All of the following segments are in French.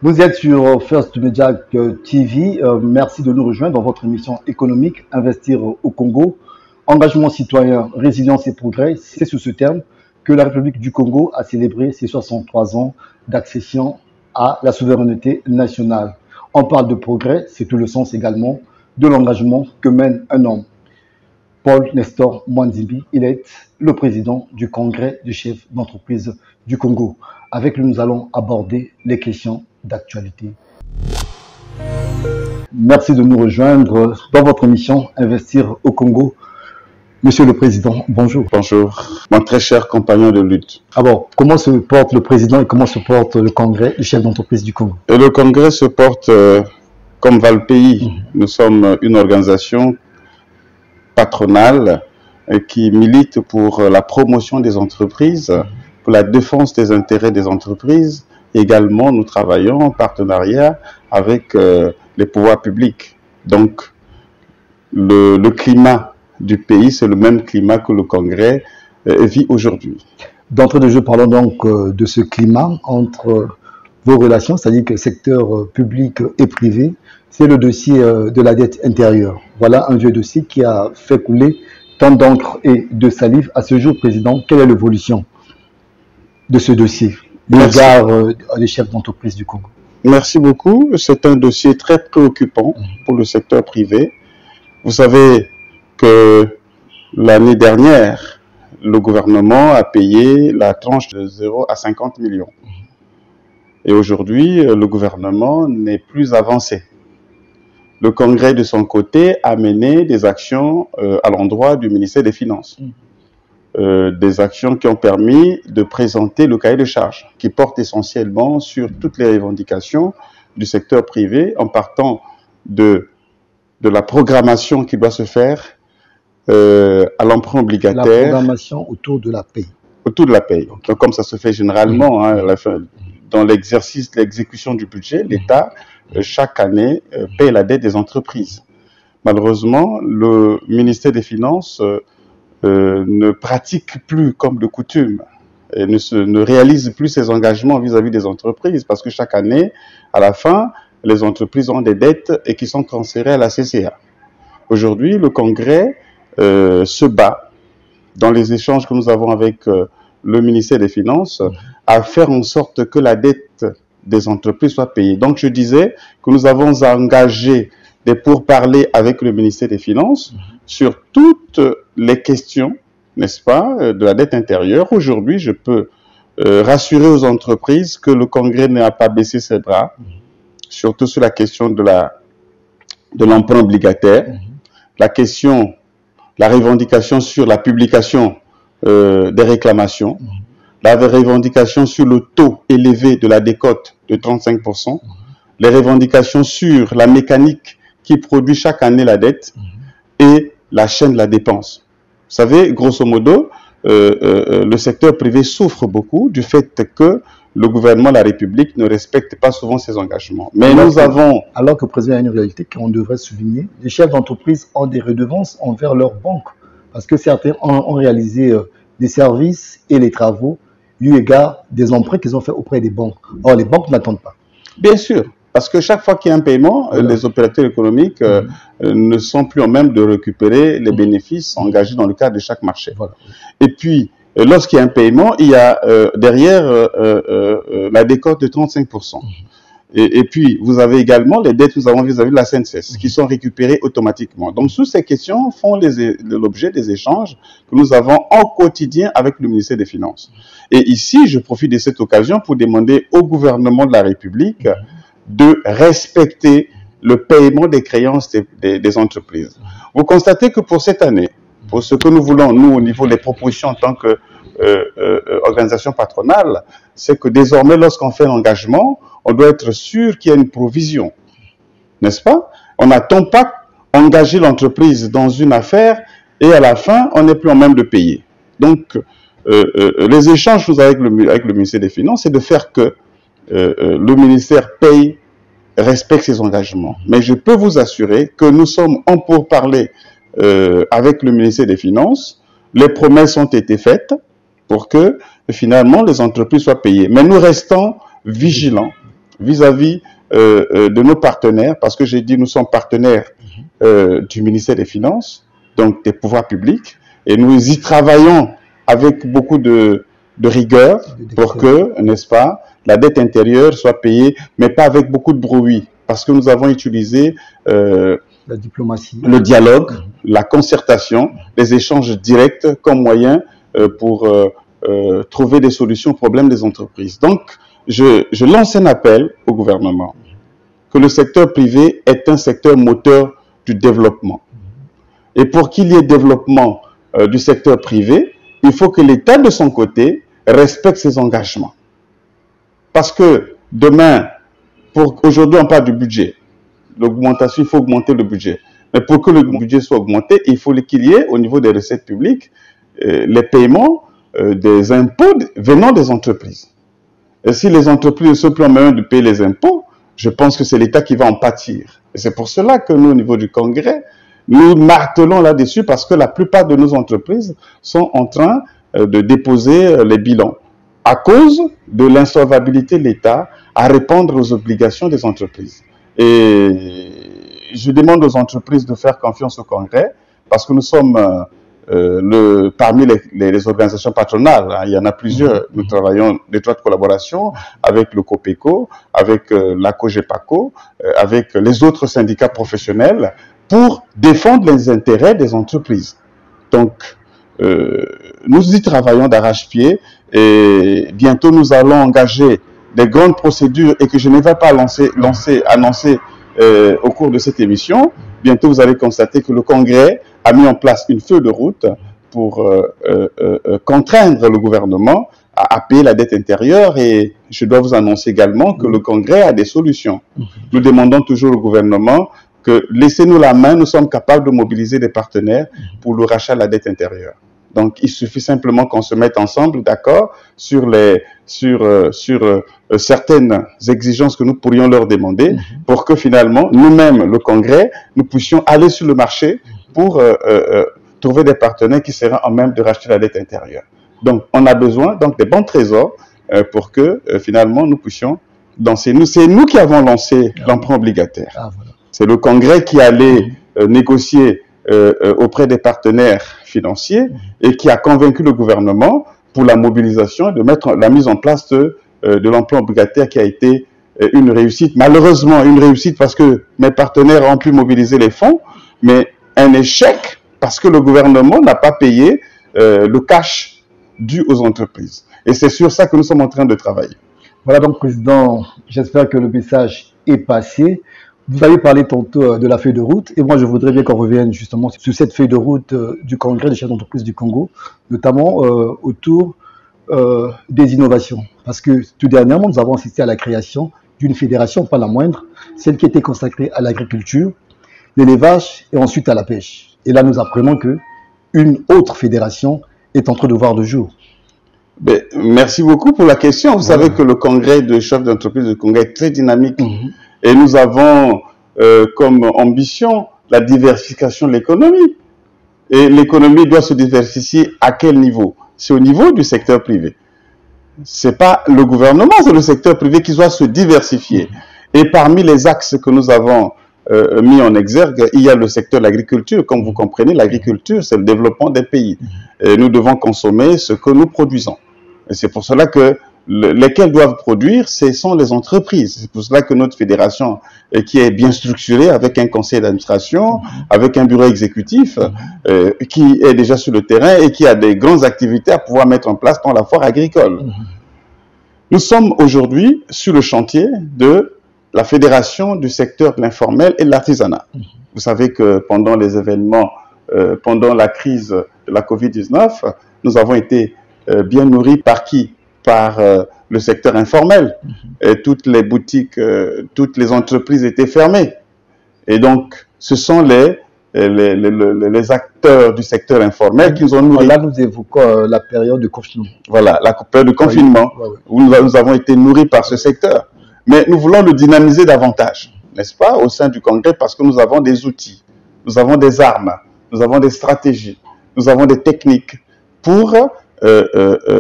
Vous êtes sur First Media TV. Merci de nous rejoindre dans votre émission économique Investir au Congo. Engagement citoyen, résilience et progrès, c'est sous ce terme que la République du Congo a célébré ses 63 ans d'accession à la souveraineté nationale. On parle de progrès, c'est tout le sens également de l'engagement que mène un homme. Paul Nestor Mwanzimbi, il est le président du Congrès des chefs d'entreprise du Congo. Avec lui, nous allons aborder les questions d'actualité. Merci de nous rejoindre dans votre émission Investir au Congo. Monsieur le Président, bonjour. Bonjour, mon très cher compagnon de lutte. Alors, comment se porte le Président et comment se porte le Congrès des chefs d'entreprise du Congo? Et le Congrès se porte comme va le pays. Nous sommes une organisation patronale qui milite pour la promotion des entreprises, pour la défense des intérêts des entreprises. Également, nous travaillons en partenariat avec les pouvoirs publics. Donc, le climat du pays, c'est le même climat que le Congrès vit aujourd'hui. D'entrée de jeu, parlons donc de ce climat entre vos relations, c'est-à-dire que le secteur public et privé, c'est le dossier de la dette intérieure. Voilà un vieux dossier qui a fait couler tant d'encre et de salive. À ce jour, Président, quelle est l'évolution de ce dossier au regard des chefs d'entreprise du Congo? Merci beaucoup. C'est un dossier très préoccupant pour le secteur privé. Vous savez que l'année dernière, le gouvernement a payé la tranche de 0 à 50 millions. Et aujourd'hui, le gouvernement n'est plus avancé. Le Congrès, de son côté, a mené des actions à l'endroit du ministère des Finances. Des actions qui ont permis de présenter le cahier de charges, qui porte essentiellement sur toutes les revendications du secteur privé, en partant de la programmation qui doit se faire à l'emprunt obligataire. La programmation autour de la paye. Autour de la paye. Donc, comme ça se fait généralement, dans l'exercice de l'exécution du budget, l'État, chaque année, paye la dette des entreprises. Malheureusement, le ministère des Finances ne pratique plus comme de coutume et ne réalise plus ses engagements vis-à-vis des entreprises parce que chaque année, à la fin, les entreprises ont des dettes et qui sont transférées à la CCA. Aujourd'hui, le Congrès se bat dans les échanges que nous avons avec le ministère des Finances à faire en sorte que la dette des entreprises soit payée. Donc, je disais que nous avons engagé des pourparlers avec le ministère des Finances sur toutes les questions, n'est-ce pas, de la dette intérieure. Aujourd'hui, je peux rassurer aux entreprises que le Congrès n'a pas baissé ses bras, surtout sur la question de l'emprunt obligataire, la revendication sur la publication des réclamations, la revendication sur le taux élevé de la décote de 35%, les revendications sur la mécanique qui produit chaque année la dette et la chaîne de la dépense. Vous savez, grosso modo, le secteur privé souffre beaucoup du fait que le gouvernement de la République ne respecte pas souvent ses engagements. Mais alors que, Président, il y a une réalité qu'on devrait souligner. Les chefs d'entreprise ont des redevances envers leurs banques parce que certains ont réalisé des services et les travaux eu égard des emprunts qu'ils ont fait auprès des banques. Or, les banques n'attendent pas. Bien sûr, parce que chaque fois qu'il y a un paiement, les opérateurs économiques ne sont plus en même de récupérer les bénéfices engagés dans le cadre de chaque marché. Voilà. Et puis, lorsqu'il y a un paiement, il y a derrière la décote de 35%. Et puis, vous avez également les dettes que nous avons vis-à-vis de la CNCS, qui sont récupérées automatiquement. Donc, toutes ces questions font l'objet des échanges que nous avons en quotidien avec le ministère des Finances. Et ici, je profite de cette occasion pour demander au gouvernement de la République de respecter le paiement des créances des entreprises. Vous constatez que pour cette année, pour ce que nous voulons, nous, au niveau des propositions en tant qu'organisation patronale, c'est que désormais, lorsqu'on fait un engagement, on doit être sûr qu'il y a une provision, n'est-ce pas? On n'attend pas engager l'entreprise dans une affaire et à la fin, on n'est plus en même de payer. Donc, les échanges que nous avons avec le ministère des Finances, c'est de faire que le ministère paye, respecte ses engagements. Mais je peux vous assurer que nous sommes en pourparlers avec le ministère des Finances. Les promesses ont été faites pour que finalement les entreprises soient payées. Mais nous restons vigilants vis-à-vis de nos partenaires, parce que j'ai dit nous sommes partenaires du ministère des Finances, donc des pouvoirs publics, et nous y travaillons avec beaucoup de rigueur pour que, n'est-ce pas, la dette intérieure soit payée, mais pas avec beaucoup de bruit, parce que nous avons utilisé la diplomatie, le dialogue, la concertation, les échanges directs comme moyen pour trouver des solutions aux problèmes des entreprises. Donc, je lance un appel au gouvernement que le secteur privé est un secteur moteur du développement. Et pour qu'il y ait développement du secteur privé, il faut que l'État, de son côté, respecte ses engagements. Parce que demain, aujourd'hui on parle du budget. L'augmentation, il faut augmenter le budget. Mais pour que le budget soit augmenté, il faut qu'il y ait au niveau des recettes publiques les paiements des impôts venant des entreprises. Et si les entreprises ne sont plus en mesure de payer les impôts, je pense que c'est l'État qui va en pâtir. Et c'est pour cela que nous, au niveau du Congrès, nous martelons là-dessus parce que la plupart de nos entreprises sont en train de déposer les bilans à cause de l'insolvabilité de l'État à répondre aux obligations des entreprises. Et je demande aux entreprises de faire confiance au Congrès parce que nous sommes parmi les organisations patronales. Hein, il y en a plusieurs. Nous travaillons d'étroite collaboration avec le COPECO, avec la COGEPACO, avec les autres syndicats professionnels pour défendre les intérêts des entreprises. Donc, nous y travaillons d'arrache-pied et bientôt nous allons engager des grandes procédures et que je ne vais pas annoncer au cours de cette émission. Bientôt, vous allez constater que le Congrès a mis en place une feuille de route pour contraindre le gouvernement à payer la dette intérieure et je dois vous annoncer également que le Congrès a des solutions. Nous demandons toujours au gouvernement que laissez-nous la main, nous sommes capables de mobiliser des partenaires pour le rachat de la dette intérieure. Donc, il suffit simplement qu'on se mette ensemble, d'accord, sur certaines exigences que nous pourrions leur demander pour que finalement, nous-mêmes, le Congrès, nous puissions aller sur le marché pour trouver des partenaires qui seraient en même de racheter la dette intérieure. Donc, on a besoin des bons trésors pour que finalement, nous puissions danser. C'est nous qui avons lancé l'emprunt obligataire. Voilà. C'est le Congrès qui allait négocier auprès des partenaires financiers et qui a convaincu le gouvernement pour la mobilisation de mettre la mise en place de l'emprunt obligataire qui a été une réussite. Malheureusement, une réussite parce que mes partenaires ont pu mobiliser les fonds, mais un échec parce que le gouvernement n'a pas payé le cash dû aux entreprises. Et c'est sur ça que nous sommes en train de travailler. Voilà donc, Président, j'espère que le message est passé. Vous avez parlé tantôt de la feuille de route et moi je voudrais bien qu'on revienne justement sur cette feuille de route du Congrès des chefs d'entreprise du Congo, notamment autour des innovations. Parce que tout dernièrement, nous avons assisté à la création d'une fédération, pas la moindre, celle qui était consacrée à l'agriculture, l'élevage et ensuite à la pêche. Et là, nous apprenons qu'une autre fédération est en train de voir le jour. Ben, merci beaucoup pour la question. Vous savez que le Congrès de chefs d'entreprise du Congo est très dynamique. Et nous avons comme ambition la diversification de l'économie. Et l'économie doit se diversifier à quel niveau? C'est au niveau du secteur privé. C'est pas le gouvernement, c'est le secteur privé qui doit se diversifier. Et parmi les axes que nous avons mis en exergue, il y a le secteur de l'agriculture. Comme vous comprenez, l'agriculture, c'est le développement des pays. Et nous devons consommer ce que nous produisons. Et c'est pour cela que lesquels doivent produire, ce sont les entreprises. C'est pour cela que notre fédération, qui est bien structurée, avec un conseil d'administration, avec un bureau exécutif, qui est déjà sur le terrain et qui a des grandes activités à pouvoir mettre en place dans la foire agricole. Nous sommes aujourd'hui sur le chantier de la fédération du secteur de l'informel et de l'artisanat. Vous savez que pendant les événements, pendant la crise de la Covid-19, nous avons été bien nourris par qui? Par le secteur informel. Et toutes les boutiques, toutes les entreprises étaient fermées. Et donc, ce sont les acteurs du secteur informel qui nous ont nourris. Là, nous évoquons la période de confinement. Voilà, la période de confinement, où nous avons été nourris par ce secteur. Mais nous voulons le dynamiser davantage, n'est-ce pas, au sein du Congrès, parce que nous avons des outils, nous avons des armes, nous avons des stratégies, nous avons des techniques pour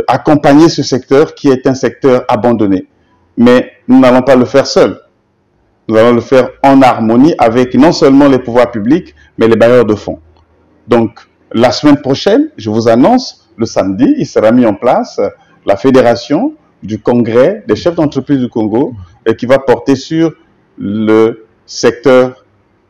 accompagner ce secteur qui est un secteur abandonné. Mais nous n'allons pas le faire seuls. Nous allons le faire en harmonie avec non seulement les pouvoirs publics, mais les bailleurs de fonds. Donc, la semaine prochaine, je vous annonce, le samedi, il sera mis en place la fédération du congrès des chefs d'entreprise du Congo qui va porter sur le secteur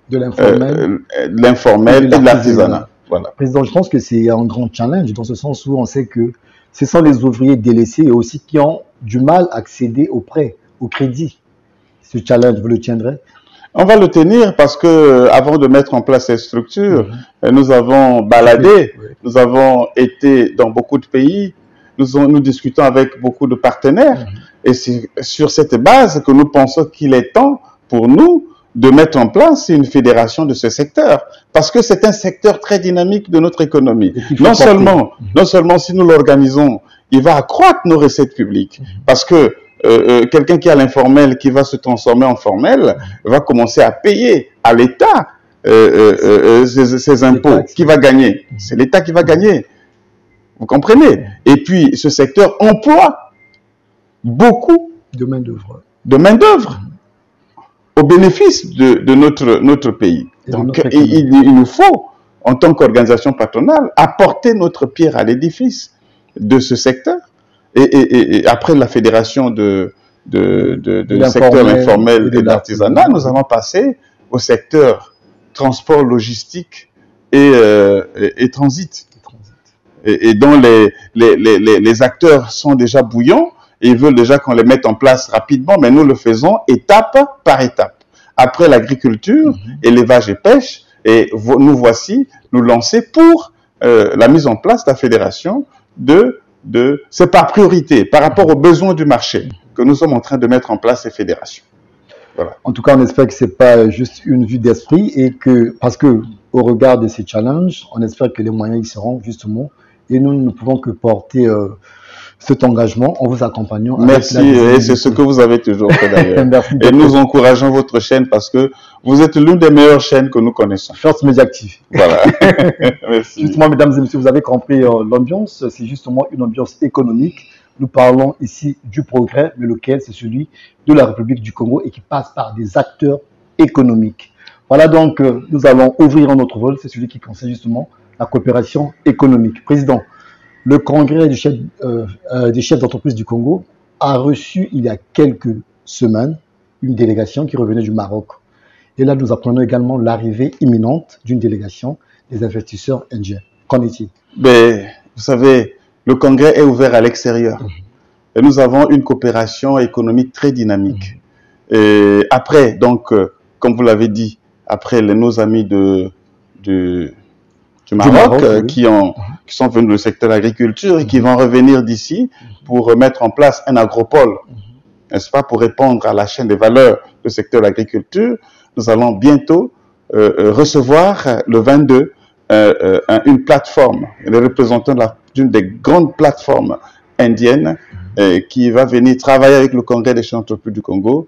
de l'informel et de l'artisanat. Voilà. Président, je pense que c'est un grand challenge dans ce sens où on sait que ce sont les ouvriers délaissés et aussi qui ont du mal à accéder aux prêts, au crédit. Ce challenge, vous le tiendrez? On va le tenir parce que avant de mettre en place cette structure, nous avons baladé, nous avons été dans beaucoup de pays, nous discutons avec beaucoup de partenaires et c'est sur cette base que nous pensons qu'il est temps pour nous de mettre en place une fédération de ce secteur parce que c'est un secteur très dynamique de notre économie. Non seulement si nous l'organisons, il va accroître nos recettes publiques parce que quelqu'un qui a l'informel, qui va se transformer en formel, va commencer à payer à l'État ses impôts. Qui va gagner? C'est l'État qui va gagner. Vous comprenez? Et puis, ce secteur emploie beaucoup de main-d'œuvre. Au bénéfice de notre pays. Donc, il nous faut, en tant qu'organisation patronale, apporter notre pierre à l'édifice de ce secteur. Et après la fédération du secteur informel et de l'artisanat, nous allons passer au secteur transport logistique et transit. Et dont les acteurs sont déjà bouillants et ils veulent déjà qu'on les mette en place rapidement, mais nous le faisons étape par étape. Après l'agriculture, élevage et pêche, et nous voici nous lancer pour la mise en place de la fédération c'est par priorité, par rapport aux besoins du marché, que nous sommes en train de mettre en place ces fédérations. Voilà. En tout cas, on espère que ce n'est pas juste une vue d'esprit et que, parce que au regard de ces challenges, on espère que les moyens y seront justement et nous ne pouvons que porter cet engagement en vous accompagnant. Merci, et c'est ce que vous avez toujours fait d'ailleurs. Et nous encourageons votre chaîne parce que vous êtes l'une des meilleures chaînes que nous connaissons. First Media Active. Voilà. Merci. Justement, mesdames et messieurs, vous avez compris l'ambiance, c'est justement une ambiance économique. Nous parlons ici du progrès, mais lequel c'est celui de la République du Congo et qui passe par des acteurs économiques. Voilà donc, nous allons ouvrir notre vol, c'est celui qui concerne justement la coopération économique. Président, le congrès des chefs d'entreprise du Congo a reçu il y a quelques semaines une délégation qui revenait du Maroc. Et là, nous apprenons également l'arrivée imminente d'une délégation des investisseurs indiens. Qu'en est-il? Mais, vous savez, le congrès est ouvert à l'extérieur. Et nous avons une coopération économique très dynamique. Et après, donc, comme vous l'avez dit, après nos amis du Maroc, qui sont venus du secteur de l'agriculture et qui vont revenir d'ici pour mettre en place un agropole, n'est-ce pas, pour répondre à la chaîne des valeurs du secteur de l'agriculture. Nous allons bientôt recevoir le 22 une plateforme, le représentant d'une des grandes plateformes indiennes qui va venir travailler avec le Congrès des chefs d'entreprise du Congo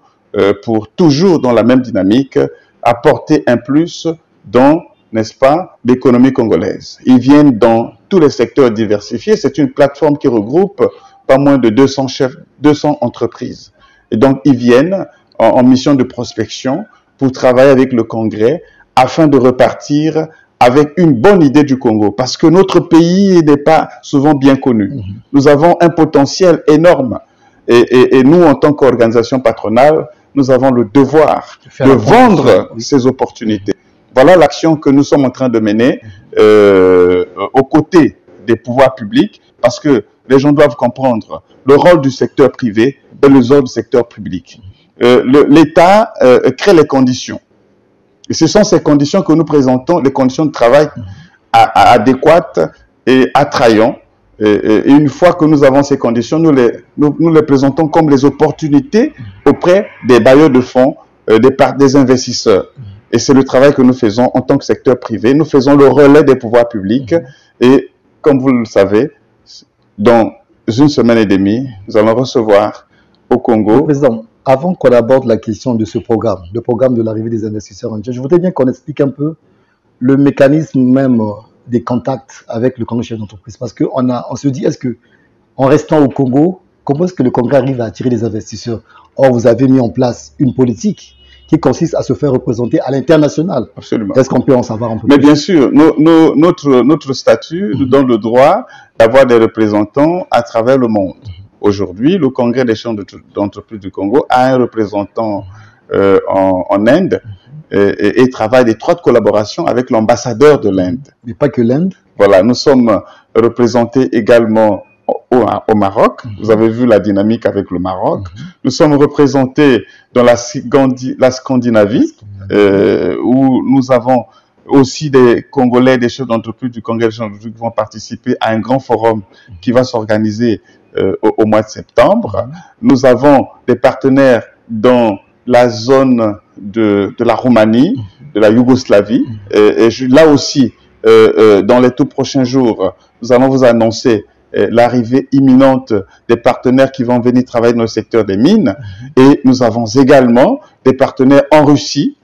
pour toujours dans la même dynamique apporter un plus dans, n'est-ce pas, l'économie congolaise. Ils viennent dans tous les secteurs diversifiés. C'est une plateforme qui regroupe pas moins de 200 entreprises. Et donc, ils viennent en mission de prospection pour travailler avec le Congrès afin de repartir avec une bonne idée du Congo. Parce que notre pays n'est pas souvent bien connu. Nous avons un potentiel énorme. Et nous, en tant qu'organisation patronale, nous avons le devoir de vendre ces opportunités. Voilà l'action que nous sommes en train de mener aux côtés des pouvoirs publics, parce que les gens doivent comprendre le rôle du secteur privé et le rôle du secteur public. L'État crée les conditions. Et ce sont ces conditions que nous présentons, les conditions de travail adéquates et attrayantes. Et une fois que nous avons ces conditions, nous les présentons comme les opportunités auprès des bailleurs de fonds, des investisseurs. Et c'est le travail que nous faisons en tant que secteur privé. Nous faisons le relais des pouvoirs publics. Et comme vous le savez, dans une semaine et demie, nous allons recevoir au Congo... Président, avant qu'on aborde la question de ce programme, le programme de l'arrivée des investisseurs indiens, je voudrais bien qu'on explique un peu le mécanisme même des contacts avec le Congrès chef d'entreprise. Parce qu'on se dit, est-ce que en restant au Congo, comment est-ce que le Congrès arrive à attirer les investisseurs? Or, vous avez mis en place une politique qui consiste à se faire représenter à l'international. Absolument. Est-ce qu'on peut en savoir un peu plus? Mais bien sûr, notre statut nous donne le droit d'avoir des représentants à travers le monde. Aujourd'hui, le Congrès des chambres d'entreprise du Congo a un représentant en Inde et travaille d'étroite collaboration avec l'ambassadeur de l'Inde. Mais pas que l'Inde. Voilà, nous sommes représentés également au Maroc. Vous avez vu la dynamique avec le Maroc. Nous sommes représentés dans la Scandinavie, où nous avons aussi des Congolais, des chefs d'entreprise du Congrès des chefs d'entreprise qui vont participer à un grand forum qui va s'organiser au mois de septembre. Nous avons des partenaires dans la zone de la Roumanie, de la Yougoslavie. Et là aussi, dans les tout prochains jours, nous allons vous annoncer l'arrivée imminente des partenaires qui vont venir travailler dans le secteur des mines. Et nous avons également des partenaires en Russie,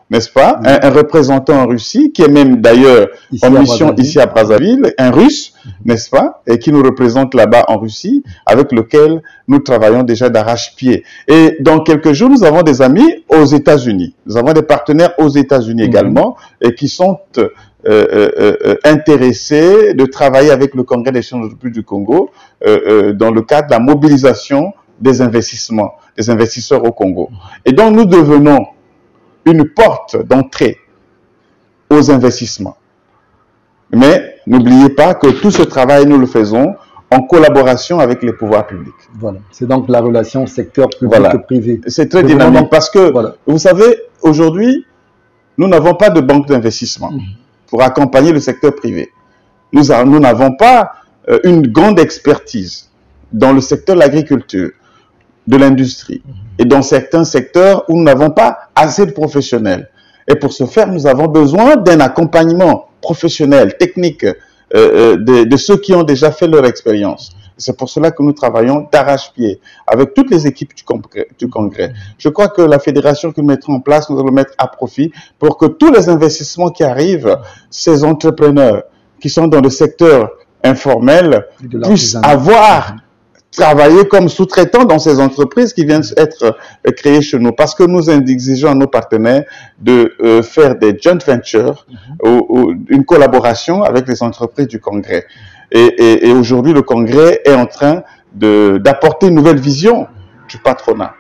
n'est-ce pas? Un représentant en Russie, qui est même d'ailleurs en mission ici à Brazzaville, un Russe, n'est-ce pas? Et qui nous représente là-bas en Russie, avec lequel nous travaillons déjà d'arrache-pied. Et dans quelques jours, nous avons des amis aux États-Unis. Nous avons des partenaires aux États-Unis également, et qui sont intéressés de travailler avec le Congrès des chambres d'entreprise du Congo dans le cadre de la mobilisation des investissements, des investisseurs au Congo. Et donc, nous devenons une porte d'entrée aux investissements. Mais n'oubliez pas que tout ce travail, nous le faisons en collaboration avec les pouvoirs publics. Voilà. C'est donc la relation secteur public et privé. C'est très dynamique parce que, vous savez, aujourd'hui, nous n'avons pas de banque d'investissement pour accompagner le secteur privé. Nous n'avons pas une grande expertise dans le secteur de l'agriculture, de l'industrie et dans certains secteurs où nous n'avons pas assez de professionnels. Et pour ce faire, nous avons besoin d'un accompagnement professionnel, technique, de ceux qui ont déjà fait leur expérience. C'est pour cela que nous travaillons d'arrache-pied avec toutes les équipes du Congrès. Je crois que la fédération que nous mettrons en place, nous allons mettre à profit pour que tous les investissements qui arrivent, ces entrepreneurs qui sont dans le secteur informel puissent avoir travailler comme sous-traitants dans ces entreprises qui viennent être créées chez nous. Parce que nous exigeons à nos partenaires de faire des joint ventures ou une collaboration avec les entreprises du Congrès. Et aujourd'hui, le Congrès est en train d'apporter une nouvelle vision du patronat.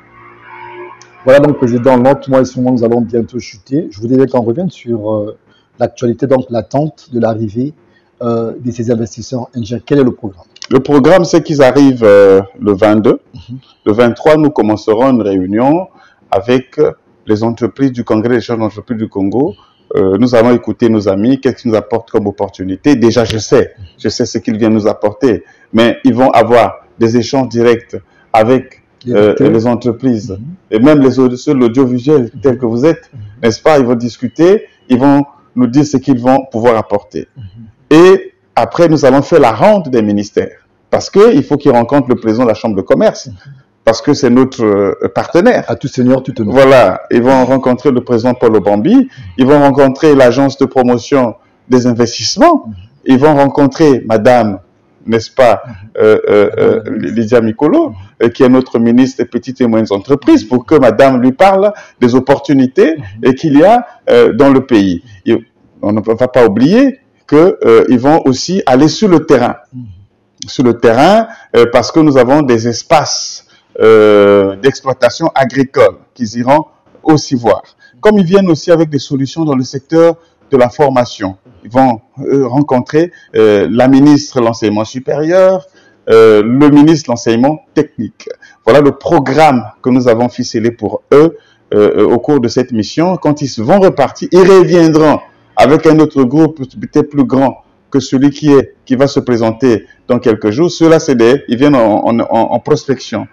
Voilà donc, Président, l'autre mois et ce mois, nous allons bientôt chuter. Je voudrais qu'on revienne sur l'actualité, donc l'attente de l'arrivée de ces investisseurs indiens. Quel est le programme? Le programme, c'est qu'ils arrivent le 22. Le 23, nous commencerons une réunion avec les entreprises du Congrès des chambres d'entreprise du Congo. Nous allons écouter nos amis, qu'est-ce qu'ils nous apportent comme opportunité. Déjà, je sais ce qu'ils viennent nous apporter, mais ils vont avoir des échanges directs avec les entreprises et même les l'audiovisuel tel que vous êtes, n'est-ce pas? Ils vont discuter, ils vont nous dire ce qu'ils vont pouvoir apporter. Et après, nous allons faire la ronde des ministères. Parce qu'il faut qu'ils rencontrent le président de la Chambre de commerce. Parce que c'est notre partenaire. À tout seigneur, tout honneur. Voilà. Ils vont rencontrer le président Paul Obambi. Ils vont rencontrer l'agence de promotion des investissements. Ils vont rencontrer madame, n'est-ce pas, Lydia Mikolo, qui est notre ministre des petites et moyennes entreprises, pour que madame lui parle des opportunités qu'il y a dans le pays. Et on ne peut pas oublier qu'ils vont aussi aller sur le terrain. Sur le terrain, parce que nous avons des espaces d'exploitation agricole qu'ils iront aussi voir. Comme ils viennent aussi avec des solutions dans le secteur de la formation. Ils vont rencontrer la ministre de l'enseignement supérieur, le ministre de l'enseignement technique. Voilà le programme que nous avons ficelé pour eux au cours de cette mission. Quand ils vont repartir, ils reviendront avec un autre groupe peut-être plus grand que celui qui va se présenter dans quelques jours. Ceux-là, ils viennent en prospection.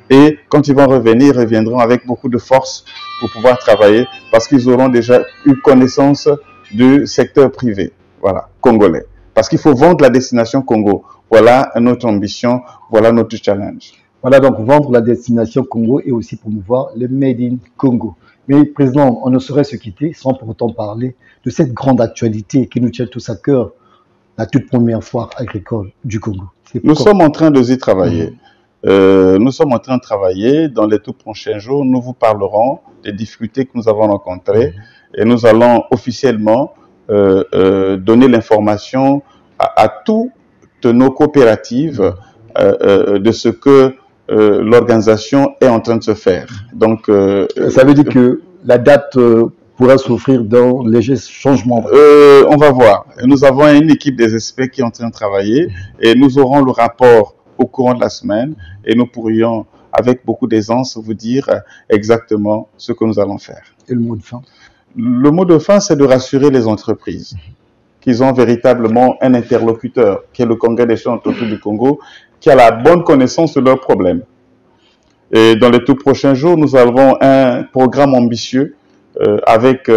Et quand ils vont revenir, ils reviendront avec beaucoup de force pour pouvoir travailler parce qu'ils auront déjà eu connaissance du secteur privé, voilà, congolais. Parce qu'il faut vendre la destination Congo. Voilà notre ambition, voilà notre challenge. Voilà, donc vendre la destination Congo et aussi promouvoir le Made in Congo. Mais Président, on ne saurait se quitter sans pour autant parler de cette grande actualité qui nous tient tous à cœur, la toute première foire agricole du Congo. Nous sommes en train de y travailler. nous sommes en train de travailler. Dans les tout prochains jours, nous vous parlerons des difficultés que nous avons rencontrées et nous allons officiellement donner l'information à toutes nos coopératives de ce que l'organisation est en train de se faire. Donc, ça veut dire que la date pourra s'offrir dans léger changement. On va voir. Nous avons une équipe des experts qui est en train de travailler et nous aurons le rapport au courant de la semaine et nous pourrions, avec beaucoup d'aisance, vous dire exactement ce que nous allons faire. Et le mot de fin? Le mot de fin, c'est de rassurer les entreprises qu'ils ont véritablement un interlocuteur, qui est le Congrès des chefs d'entreprise du Congo, qui a la bonne connaissance de leurs problèmes. Et dans les tout prochains jours, nous avons un programme ambitieux avec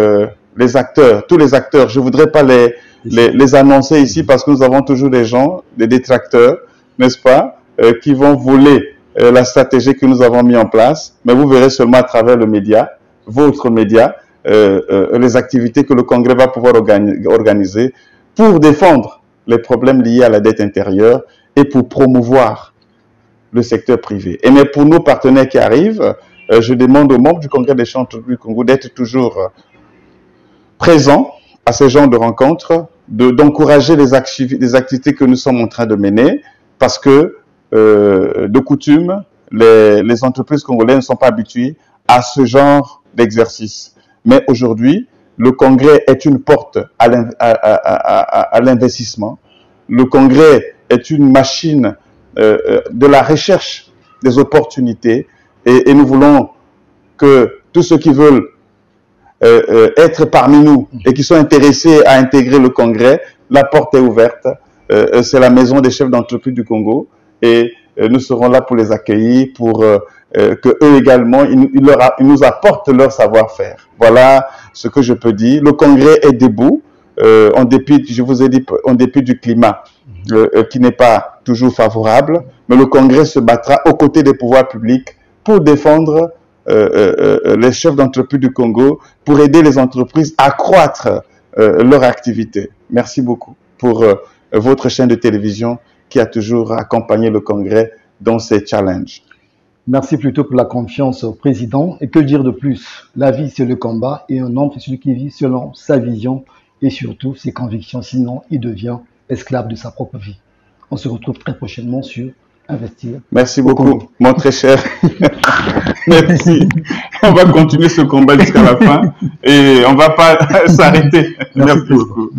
les acteurs, tous les acteurs. Je ne voudrais pas les annoncer ici parce que nous avons toujours des gens, des détracteurs, n'est-ce pas, qui vont voler la stratégie que nous avons mis en place. Mais vous verrez seulement à travers le média, votre média, les activités que le Congrès va pouvoir organiser pour défendre les problèmes liés à la dette intérieure et pour promouvoir le secteur privé. Et mais pour nos partenaires qui arrivent, je demande aux membres du Congrès des chefs d'entreprise du Congo d'être toujours présents à ce genre de rencontres, d'encourager les activités que nous sommes en train de mener, parce que de coutume, les entreprises congolaises ne sont pas habituées à ce genre d'exercice. Mais aujourd'hui, le Congrès est une porte à l'investissement. Le Congrès est une machine de la recherche des opportunités et nous voulons que tous ceux qui veulent être parmi nous et qui sont intéressés à intégrer le Congrès, la porte est ouverte. C'est la maison des chefs d'entreprise du Congo et nous serons là pour les accueillir, pour que eux également, ils nous apportent leur savoir-faire. Voilà ce que je peux dire. Le Congrès est debout, en dépit, je vous ai dit, en dépit du climat qui n'est pas toujours favorable, mais le Congrès se battra aux côtés des pouvoirs publics pour défendre les chefs d'entreprise du Congo, pour aider les entreprises à accroître leur activité. Merci beaucoup pour votre chaîne de télévision qui a toujours accompagné le Congrès dans ces challenges. Merci plutôt pour la confiance au président. Et que dire de plus? La vie, c'est le combat et un homme, c'est celui qui vit selon sa vision et surtout ses convictions. Sinon, il devient esclave de sa propre vie. On se retrouve très prochainement sur Investir. Merci beaucoup, mon très cher. Merci. On va continuer ce combat jusqu'à la fin et on ne va pas s'arrêter. Merci beaucoup.